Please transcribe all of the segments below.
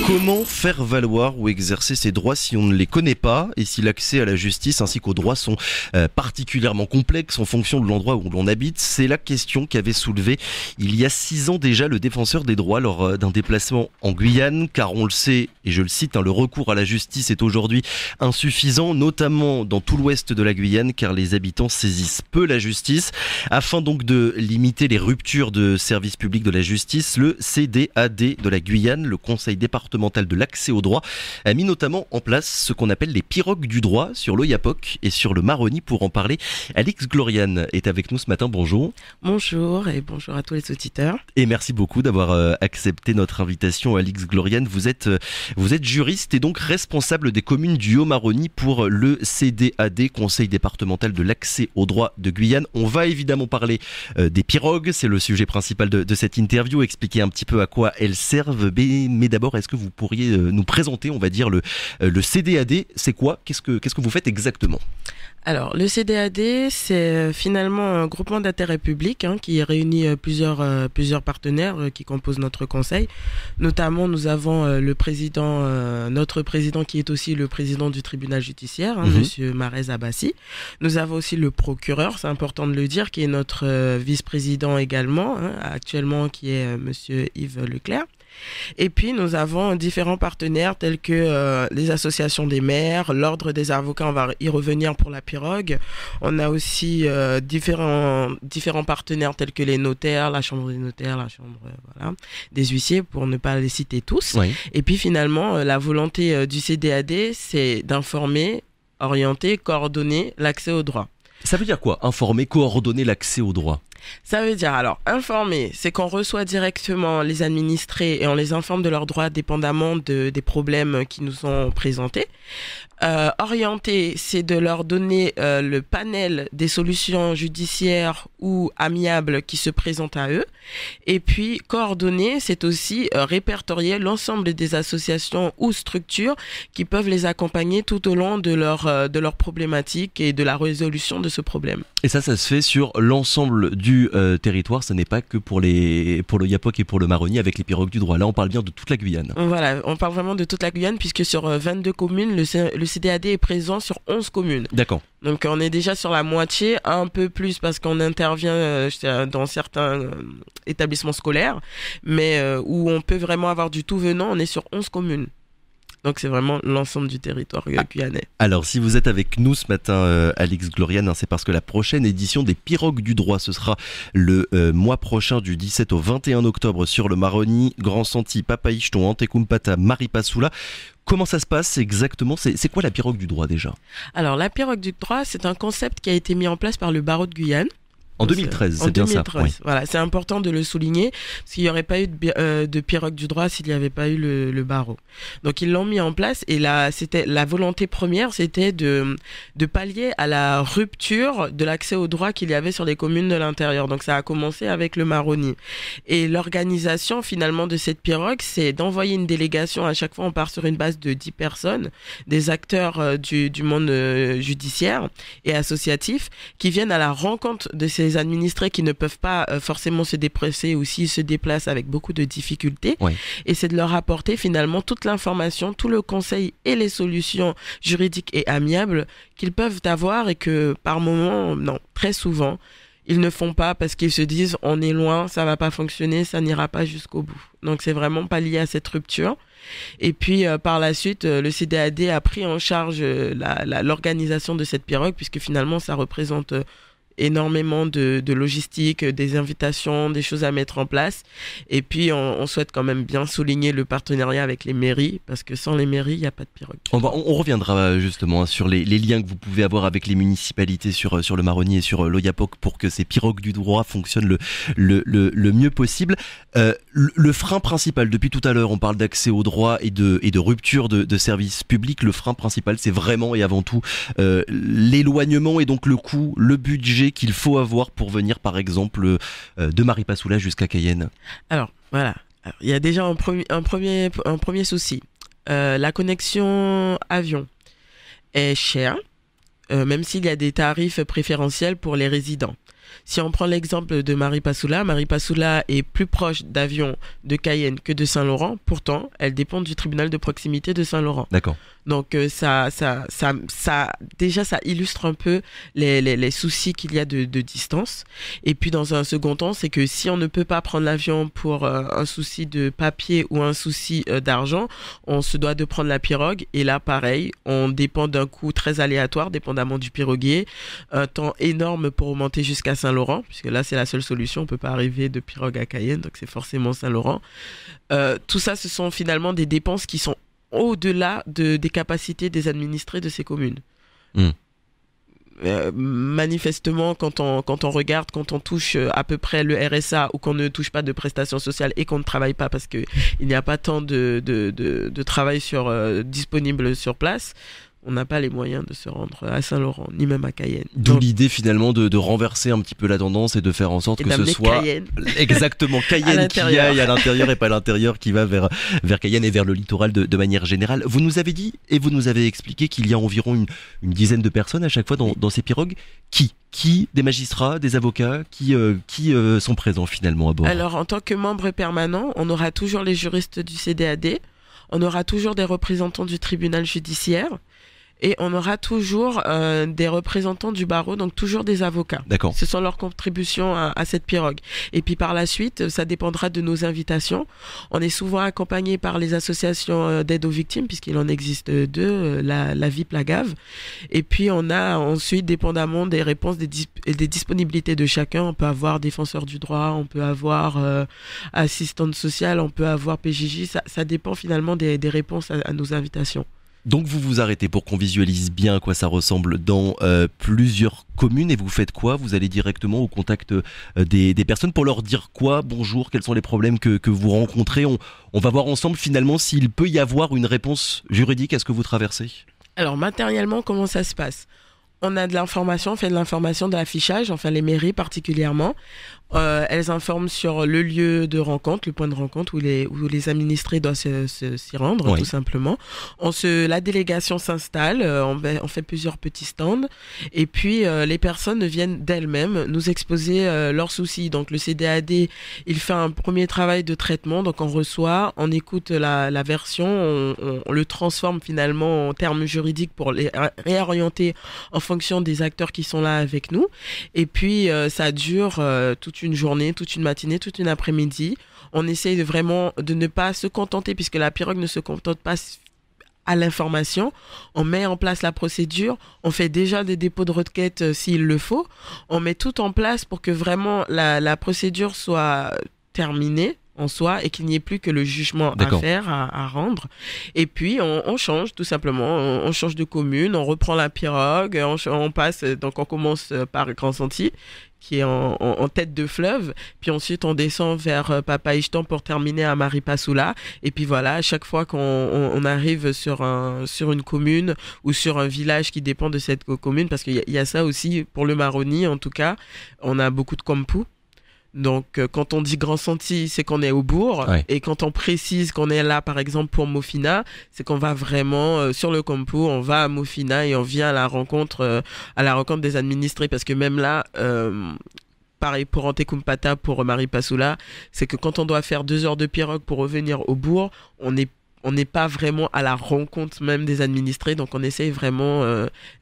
Comment faire valoir ou exercer ses droits si on ne les connaît pas et si l'accès à la justice ainsi qu'aux droits sont particulièrement complexes en fonction de l'endroit où l'on habite? C'est la question qu'avait soulevée il y a 6 ans déjà le défenseur des droits lors d'un déplacement en Guyane, car on le sait, et je le cite, le recours à la justice est aujourd'hui insuffisant, notamment dans tout l'ouest de la Guyane, car les habitants saisissent peu la justice. Afin donc de limiter les ruptures de services publics de la justice, le CDAD de la Guyane, le Conseil départemental de l'accès au droit, a mis notamment en place ce qu'on appelle les pirogues du droit sur l'Oyapock et sur le Maroni. Pour en parler, Alix Gloriane est avec nous ce matin. Bonjour. Bonjour et bonjour à tous les auditeurs. Et merci beaucoup d'avoir accepté notre invitation, Alix Gloriane. Vous êtes juriste et donc responsable des communes du Haut-Maroni pour le CDAD, Conseil départemental de l'accès au droit de Guyane. On va évidemment parler des pirogues, c'est le sujet principal de cette interview, expliquer un petit peu à quoi elles servent. Mais d'abord, est-ce que vous pourriez nous présenter, on va dire, le CDAD? C'est quoi? Qu'est-ce que vous faites exactement? Alors, le CDAD, c'est finalement un groupement d'intérêt public qui réunit plusieurs partenaires qui composent notre conseil. Notamment, nous avons notre président qui est aussi le président du tribunal judiciaire, Monsieur Marez Abassi. Nous avons aussi le procureur, c'est important de le dire, qui est notre vice-président également, actuellement, qui est Monsieur Yves Leclerc. Et puis nous avons différents partenaires tels que les associations des maires, l'ordre des avocats, on va y revenir pour la pirogue. On a aussi différents partenaires tels que les notaires, la chambre des notaires, la chambre des huissiers, pour ne pas les citer tous. Oui. Et puis finalement, la volonté du CDAD, c'est d'informer, orienter, coordonner l'accès au droit. Ça veut dire quoi, informer, coordonner l'accès au droit? Ça veut dire, alors, informer, c'est qu'on reçoit directement les administrés et on les informe de leurs droits dépendamment des problèmes qui nous sont présentés. Orienter, c'est de leur donner le panel des solutions judiciaires ou amiables qui se présentent à eux. Et puis, coordonner, c'est aussi répertorier l'ensemble des associations ou structures qui peuvent les accompagner tout au long de leur problématique et de la résolution de ce problème. Et ça se fait sur l'ensemble du territoire, ce n'est pas que pour l'Oyapock et pour le Maroni avec les pirogues du droit. Là, on parle bien de toute la Guyane. Voilà, on parle vraiment de toute la Guyane puisque sur 22 communes, le CDAD est présent sur 11 communes. D'accord. Donc on est déjà sur la moitié, un peu plus parce qu'on intervient dans certains établissements scolaires, mais où on peut vraiment avoir du tout venant, on est sur 11 communes. Donc c'est vraiment l'ensemble du territoire guyanais. Alors si vous êtes avec nous ce matin, Alix Gloriane, c'est parce que la prochaine édition des pirogues du droit, ce sera le mois prochain du 17 au 21 octobre sur le Maroni, Grand Santi, Papaïcheton, Antekumpata, Maripasoula. Comment ça se passe exactement? C'est quoi la pirogue du droit déjà? Alors la pirogue du droit, c'est un concept qui a été mis en place par le barreau de Guyane. En 2013, c'est bien ça. Oui. Voilà, c'est important de le souligner, parce qu'il n'y aurait pas eu de pirogue du droit s'il n'y avait pas eu le barreau. Donc ils l'ont mis en place et là, c'était la volonté première, c'était de pallier à la rupture de l'accès au droit qu'il y avait sur les communes de l'intérieur. Donc ça a commencé avec le Maroni. Et l'organisation finalement de cette pirogue, c'est d'envoyer une délégation. À chaque fois, on part sur une base de 10 personnes, des acteurs du monde judiciaire et associatif, qui viennent à la rencontre de ces administrés qui ne peuvent pas forcément se déplacer ou s'ils se déplacent avec beaucoup de difficultés. Oui. Et c'est de leur apporter finalement toute l'information, tout le conseil et les solutions juridiques et amiables qu'ils peuvent avoir et que par moment, non, très souvent, ils ne font pas parce qu'ils se disent on est loin, ça va pas fonctionner, ça n'ira pas jusqu'au bout. Donc c'est vraiment pas lié à cette rupture. Et puis par la suite, le CDAD a pris en charge l'organisation de cette pirogue puisque finalement ça représente énormément de logistique, des invitations, des choses à mettre en place. Et puis, on souhaite quand même bien souligner le partenariat avec les mairies, parce que sans les mairies, il n'y a pas de pirogue. On reviendra justement sur les liens que vous pouvez avoir avec les municipalités sur le Maroni et sur l'Oyapock pour que ces pirogues du droit fonctionnent le mieux possible. Le frein principal, depuis tout à l'heure, on parle d'accès au droit et de rupture de services publics. Le frein principal, c'est vraiment et avant tout l'éloignement et donc le coût, le budget qu'il faut avoir pour venir par exemple de Maripasoula jusqu'à Cayenne. Alors voilà, il y a déjà un premier souci. La connexion avion est chère, même s'il y a des tarifs préférentiels pour les résidents. Si on prend l'exemple de Marie Passoula est plus proche d'avion de Cayenne que de Saint-Laurent. Pourtant, elle dépend du tribunal de proximité de Saint-Laurent. D'accord. Donc déjà ça illustre un peu les soucis qu'il y a de distance. Et puis dans un second temps, c'est que si on ne peut pas prendre l'avion pour un souci de papier ou un souci d'argent, on se doit de prendre la pirogue. Et là, pareil, on dépend d'un coût très aléatoire, dépendamment du piroguier, un temps énorme pour monter jusqu'à Saint-Laurent, puisque là c'est la seule solution. On peut pas arriver de pirogue à Cayenne, donc c'est forcément Saint-Laurent. Tout ça, ce sont finalement des dépenses qui sont au-delà des capacités des administrés de ces communes. Manifestement, quand on regarde, quand on touche à peu près le RSA ou qu'on ne touche pas de prestations sociales et qu'on ne travaille pas parce qu'il n'y a pas tant de travail disponible sur place, on n'a pas les moyens de se rendre à Saint-Laurent, ni même à Cayenne. D'où l'idée finalement de renverser un petit peu la tendance et de faire en sorte que ce soit Cayenne. Exactement Cayenne qui aille à l'intérieur et pas l'intérieur qui va vers Cayenne et vers le littoral de manière générale. Vous nous avez dit et vous nous avez expliqué qu'il y a environ une dizaine de personnes à chaque fois dans ces pirogues. Qui des magistrats, des avocats, qui sont présents finalement à bord? Alors en tant que membre permanent, on aura toujours les juristes du CDAD, on aura toujours des représentants du tribunal judiciaire. Et on aura toujours des représentants du barreau, donc toujours des avocats. D'accord. Ce sont leurs contributions à cette pirogue. Et puis par la suite, ça dépendra de nos invitations. On est souvent accompagné par les associations d'aide aux victimes, puisqu'il en existe deux, la VIP, la GAV. Et puis on a ensuite, dépendamment des réponses et des disponibilités de chacun, on peut avoir défenseur du droit, on peut avoir assistante sociale, on peut avoir PJJ. Ça dépend finalement des réponses à nos invitations. Donc vous vous arrêtez pour qu'on visualise bien à quoi ça ressemble dans plusieurs communes et vous faites quoi? Vous allez directement au contact des personnes pour leur dire quoi? Bonjour, quels sont les problèmes que vous rencontrez? On va voir ensemble finalement s'il peut y avoir une réponse juridique à ce que vous traversez. Alors matériellement, comment ça se passe? On a de l'information, on fait de l'information de l'affichage, enfin les mairies particulièrement. Elles informent sur le lieu de rencontre, le point de rencontre où les administrés doivent s'y rendre, tout simplement. La délégation s'installe, on fait plusieurs petits stands et puis les personnes viennent d'elles-mêmes nous exposer leurs soucis. Donc le CDAD, il fait un premier travail de traitement, donc on reçoit, on écoute la version, on le transforme finalement en termes juridiques pour les réorienter en fonction des acteurs qui sont là avec nous. Et puis ça dure toute une journée, toute une matinée, toute une après-midi. On essaye vraiment de ne pas se contenter, puisque la pirogue ne se contente pas à l'information. On met en place la procédure, on fait déjà des dépôts de requête s'il le faut. On met tout en place pour que vraiment la procédure soit terminée en soi et qu'il n'y ait plus que le jugement à faire, à rendre. Et puis on change tout simplement, on change de commune, on reprend la pirogue, on passe, donc on commence par Grand Sentier qui est en tête de fleuve, puis ensuite on descend vers Papaïchtan pour terminer à Marie Passoula. Et puis voilà, à chaque fois qu'on arrive sur une commune ou sur un village qui dépend de cette commune, parce qu'il y a ça aussi pour le Maroni en tout cas, on a beaucoup de kampous. Donc quand on dit Grand Sentier, c'est qu'on est au bourg, et quand on précise qu'on est là par exemple pour Mofina, c'est qu'on va vraiment sur le Campo, on va à Mofina et on vient à la rencontre des administrés, parce que même là pareil pour Antekumpata, pour Marie Passoula, c'est que quand on doit faire 2 heures de pirogue pour revenir au bourg, on n'est pas vraiment à la rencontre même des administrés, donc on essaye vraiment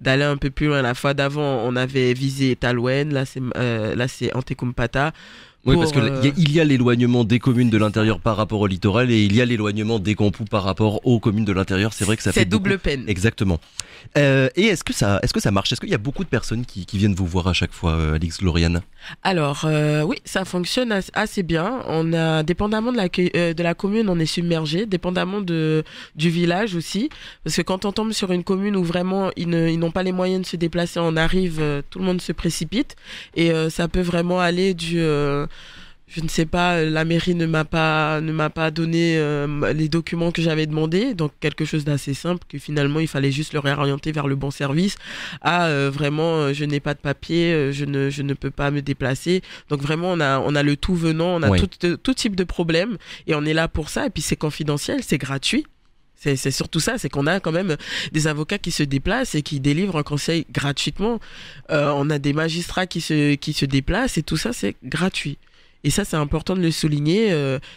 d'aller un peu plus loin. La fois d'avant, on avait visé Talouenne, là c'est Antekumpata. Oui, parce qu'il y a l'éloignement des communes de l'intérieur par rapport au littoral et il y a l'éloignement des campous par rapport aux communes de l'intérieur. C'est vrai que ça fait double peine. Exactement. Et est-ce que ça marche? Est-ce qu'il y a beaucoup de personnes qui viennent vous voir à chaque fois, Alix Gloriane? Alors oui, ça fonctionne assez bien. On a, dépendamment de la commune, on est submergé, dépendamment du village aussi, parce que quand on tombe sur une commune où vraiment ils n'ont pas les moyens de se déplacer, on arrive, tout le monde se précipite et ça peut vraiment aller je ne sais pas, la mairie ne m'a pas donné les documents que j'avais demandé, donc quelque chose d'assez simple, que finalement il fallait juste le réorienter vers le bon service, vraiment je n'ai pas de papier, je ne peux pas me déplacer. Donc vraiment on a le tout venant, on a tout type de problème et on est là pour ça, et puis c'est confidentiel, c'est gratuit. C'est surtout ça, c'est qu'on a quand même des avocats qui se déplacent et qui délivrent un conseil gratuitement. On a des magistrats qui se déplacent et tout ça, c'est gratuit. Et ça, c'est important de le souligner.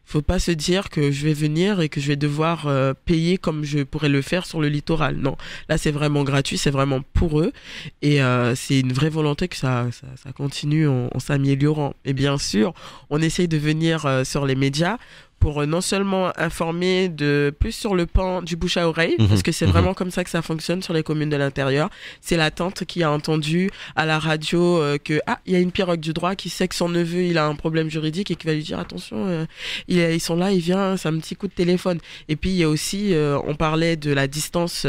Faut pas se dire que je vais venir et que je vais devoir payer comme je pourrais le faire sur le littoral. Non, là, c'est vraiment gratuit, c'est vraiment pour eux. Et c'est une vraie volonté que ça continue en s'améliorant. Et bien sûr, on essaye de venir sur les médias pour non seulement informer plus sur le pan du bouche à oreille, parce que c'est vraiment comme ça que ça fonctionne sur les communes de l'intérieur. C'est la tante qui a entendu à la radio que il y a une pirogue du droit qui sait que son neveu il a un problème juridique et qui va lui dire attention, ils sont là, il vient, c'est un petit coup de téléphone. Et puis il y a aussi, on parlait de la distance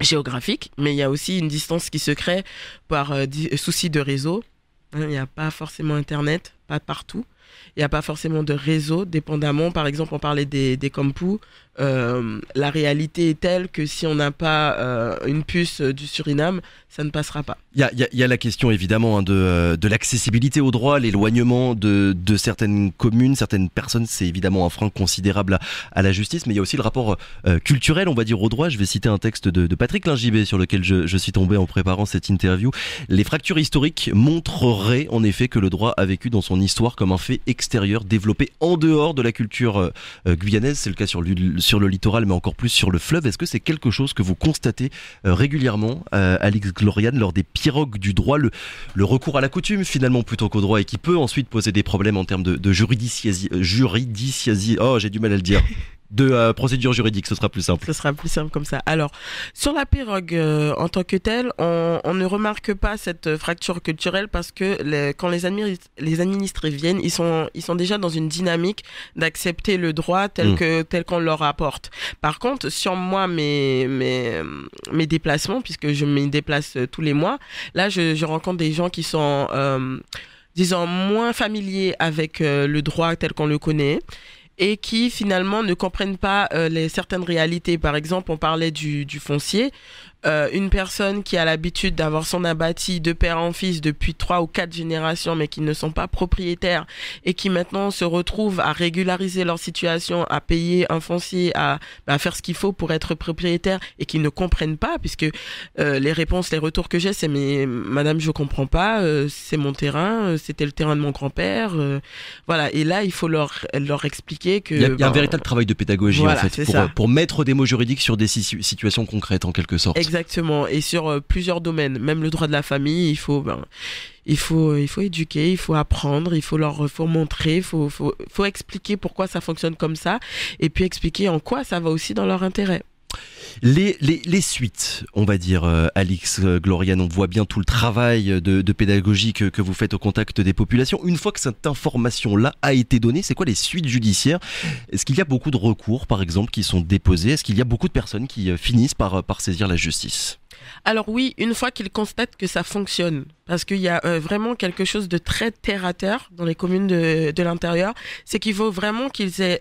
géographique, mais il y a aussi une distance qui se crée par souci de réseau. Il n'y a pas forcément Internet, pas partout. Il n'y a pas forcément de réseau, dépendamment. Par exemple, on parlait des campus. La réalité est telle que si on n'a pas une puce du Suriname, ça ne passera pas. Il y a la question évidemment de l'accessibilité au droit, l'éloignement de certaines communes, certaines personnes. C'est évidemment un frein considérable à la justice, mais il y a aussi le rapport culturel, on va dire, au droit. Je vais citer un texte de Patrick Lingibé sur lequel je suis tombé en préparant cette interview. Les fractures historiques montreraient en effet que le droit a vécu dans son histoire comme un fait extérieur, développé en dehors de la culture guyanaise. C'est le cas sur le littoral, mais encore plus sur le fleuve. Est-ce que c'est quelque chose que vous constatez régulièrement, Alix Gloriane, lors des pirogues du droit, le recours à la coutume finalement plutôt qu'au droit, et qui peut ensuite poser des problèmes en termes de juridiciasie, oh j'ai du mal à le dire, de procédure juridique, ce sera plus simple. Ce sera plus simple comme ça. Alors, sur la pirogue en tant que telle, on ne remarque pas cette fracture culturelle parce que quand les administrés viennent, ils sont déjà dans une dynamique d'accepter le droit tel qu'on leur apporte. Par contre, sur moi, mes déplacements, puisque je me déplace tous les mois, là, je rencontre des gens qui sont, disons, moins familiers avec le droit tel qu'on le connaît, et qui finalement ne comprennent pas certaines réalités. Par exemple, on parlait du foncier. Une personne qui a l'habitude d'avoir son abbati de père en fils depuis 3 ou 4 générations, mais qui ne sont pas propriétaires et qui maintenant se retrouvent à régulariser leur situation, à payer un foncier, à faire ce qu'il faut pour être propriétaire, et qui ne comprennent pas, puisque les retours que j'ai, c'est mais madame, je comprends pas, c'est mon terrain, c'était le terrain de mon grand-père, voilà. Et là, il faut leur expliquer que... Il y a un véritable travail de pédagogie, voilà, en fait, pour mettre des mots juridiques sur des situations concrètes, en quelque sorte. Exactement, et sur plusieurs domaines, même le droit de la famille, il faut éduquer, il faut apprendre, il faut montrer, il faut expliquer pourquoi ça fonctionne comme ça, et puis expliquer en quoi ça va aussi dans leur intérêt. Les suites, on va dire, Alix Gloriane, on voit bien tout le travail de pédagogie que vous faites au contact des populations. Une fois que cette information-là a été donnée, c'est quoi les suites judiciaires? Est-ce qu'il y a beaucoup de recours, par exemple, qui sont déposés? Est-ce qu'il y a beaucoup de personnes qui finissent par saisir la justice? Alors oui, une fois qu'ils constatent que ça fonctionne, parce qu'il y a vraiment quelque chose de très terre à terre dans les communes de l'intérieur, c'est qu'il faut vraiment qu'ils aient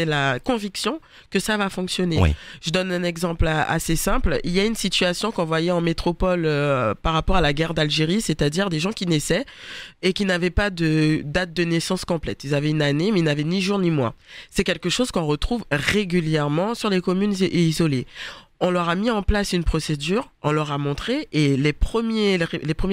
la conviction que ça va fonctionner. Oui. Je donne un exemple assez simple. Il y a une situation qu'on voyait en métropole par rapport à la guerre d'Algérie, c'est-à-dire des gens qui naissaient et qui n'avaient pas de date de naissance complète. Ils avaient une année, mais ils n'avaient ni jour ni mois. C'est quelque chose qu'on retrouve régulièrement sur les communes isolées. On leur a mis en place une procédure, on leur a montré, et les premiers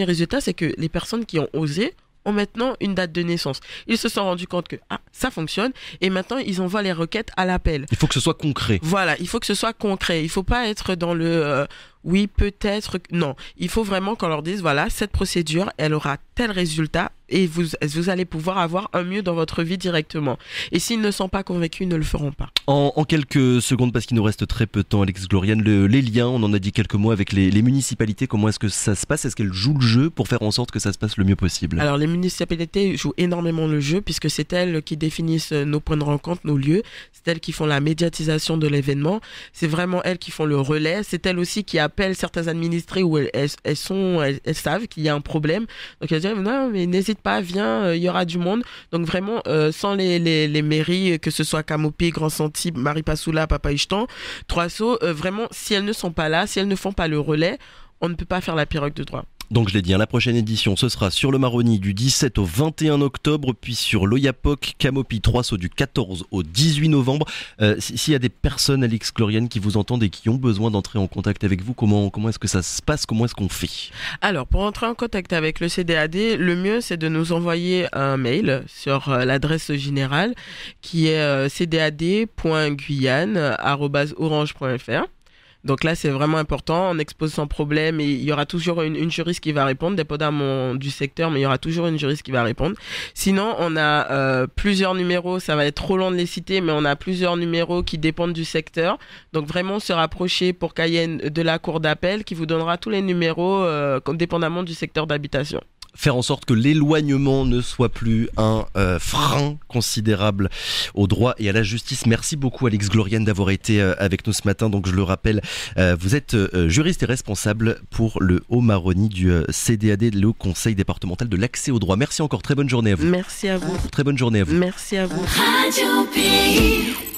résultats, c'est que les personnes qui ont osé ont maintenant une date de naissance. Ils se sont rendus compte que ça fonctionne, et maintenant ils envoient les requêtes à l'appel. Il faut que ce soit concret. Voilà, il faut que ce soit concret. Il faut pas être dans le oui, peut-être, non. Il faut vraiment qu'on leur dise, voilà, cette procédure, elle aura tel résultat, et vous allez pouvoir avoir un mieux dans votre vie directement. Et s'ils ne sont pas convaincus, ils ne le feront pas. En quelques secondes, parce qu'il nous reste très peu de temps, Alix Gloriane, les liens, on en a dit quelques mots avec les municipalités. Comment est-ce que ça se passe? Est-ce qu'elles jouent le jeu pour faire en sorte que ça se passe le mieux possible? Alors, les municipalités jouent énormément le jeu, puisque c'est elles qui définissent nos points de rencontre, nos lieux. C'est elles qui font la médiatisation de l'événement. C'est vraiment elles qui font le relais. C'est elles aussi qui appellent certains administrés où elles savent qu'il y a un problème. Donc, elles disent, non, mais n'hésite pas, viens, il y aura du monde. Donc, vraiment, sans les mairies, que ce soit Camopi, Grand Santi, Maripasoula, Papaïchtan, Trois-Sceaux, vraiment, si elles ne sont pas là, si elles ne font pas le relais, on ne peut pas faire la pirogue de droit. Donc je l'ai dit, la prochaine édition, ce sera sur le Maroni du 17 au 21 octobre, puis sur l'Oyapock, Camopi 3 Sceaux du 14 au 18 novembre. S'il y a des personnes, Alix Gloriane, qui vous entendent et qui ont besoin d'entrer en contact avec vous, comment est-ce que ça se passe? Comment est-ce qu'on fait? Alors, pour entrer en contact avec le CDAD, le mieux, c'est de nous envoyer un mail sur l'adresse générale qui est cdad.guyane@orange.fr. Donc là, c'est vraiment important. On expose sans problème et il y aura toujours une juriste qui va répondre, dépendamment du secteur, mais il y aura toujours une juriste qui va répondre. Sinon, on a plusieurs numéros. Ça va être trop long de les citer, mais on a plusieurs numéros qui dépendent du secteur. Donc vraiment, se rapprocher pour Cayenne de la cour d'appel qui vous donnera tous les numéros dépendamment du secteur d'habitation. Faire en sorte que l'éloignement ne soit plus un frein considérable au droit et à la justice. Merci beaucoup Alix Gloriane d'avoir été avec nous ce matin. Donc je le rappelle, vous êtes juriste et responsable pour le Haut-Maroni du CDAD, le Conseil départemental de l'accès au droit. Merci encore, très bonne journée à vous. Merci à vous. Très bonne journée à vous. Merci à vous. Radio Pays.